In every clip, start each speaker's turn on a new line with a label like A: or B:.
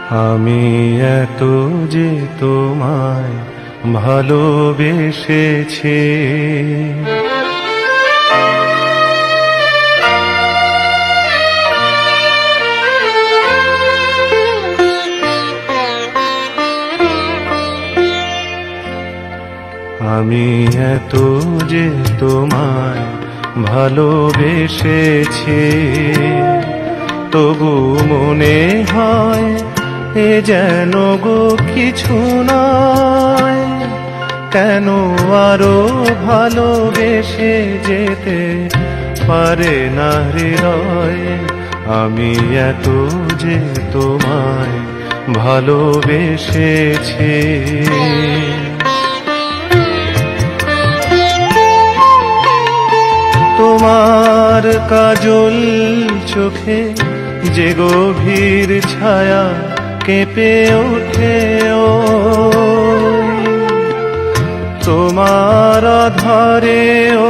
A: আমি এত যে তোমায় ভালোবেসেছি, আমি এত যে তোমায় ভালোবেসেছি, তবু মনে হয় এ যেন গো কিছু নয়। কেন আরো ভালোবেসে যেতে পারে না হৃদয়? আমি এত যে তোমায় ভালোবেসেছি। তোমার কাজল চোখে যে গভীর ছায়া কেঁপে ওঠে, ও তোমার আধারে ও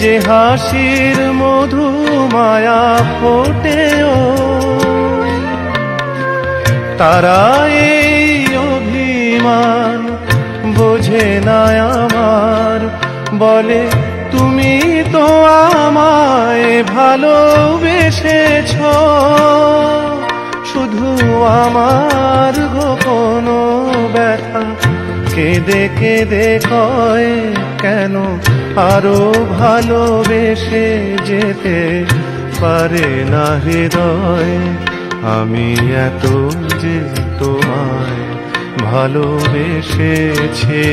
A: যে হাসির মধু মায়া ফোটে, ও তারা এই অভিমান বোঝে না আমার, বলে তুমি তো আমায় ভালোবেসেছ, শুধু আমার গোপন ব্যথা কেঁদে কেঁদে কয়, কেন আরো ভালোবেসে যেতে পারে না হৃদয়? আমি এত যে তোমায় ভালোবেসেছি।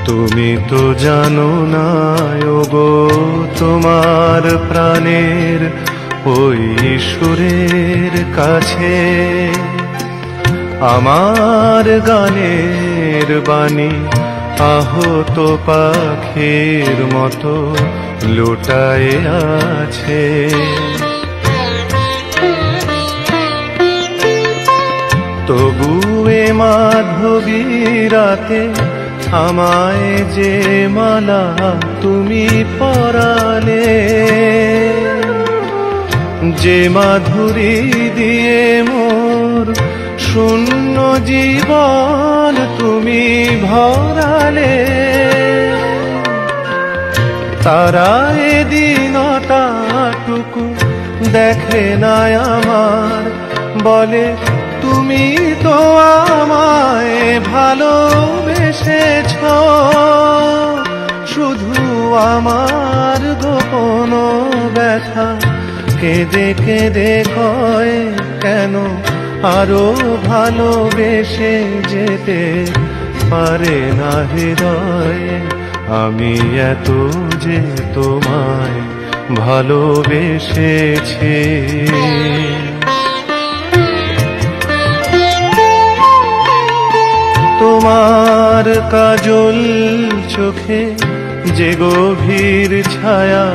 A: তুমি তো জানো না ওগো, তোমার প্রাণের ওই সুরের কাছে আমার গানের বাণী আহত পাখির মতো লুটায়ে আছে। তবু এ মাধবী রাতে আমায় যে মালা তুমি পরালে, যে মাধুরী দিয়ে মোর শূন্য জীবন তুমি ভরালে, তারা এ দিনটাটুকু দেখে না আমার, বলে তুমি তো আমায় ভালোবেসেছ, শুধু আমার গোপন ব্যথা কেঁদে কেঁদে কয়, কেন আরো ভালোবেসে যেতে পারে না হৃদয়? আমি এত যে তোমায় ভালোবেসেছি। তোমার কাজল চোখে যে গভীর ছায়া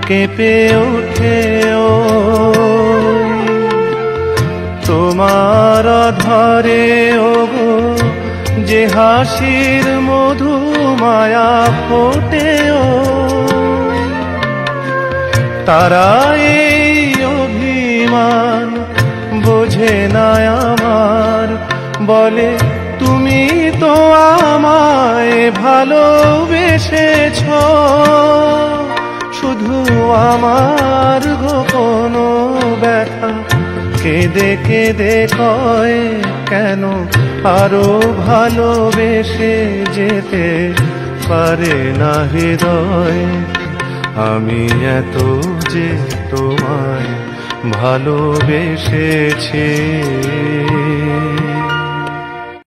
A: কেঁপে ওঠে, ও তোমার আধারে ও যে হাসির মধু মায়া ফোটে, ও তারা এই অভিমান বোঝে না আমার, বলে তুমি তো আমায় ভালোবেসেছ, শুধু আমার গোপন ব্যথা কেঁদে কেঁদে কয়, কেন আরো ভালোবেসে যেতে পারে না হৃদয়? আমি এত যে তোমায় ভালোবেসেছি।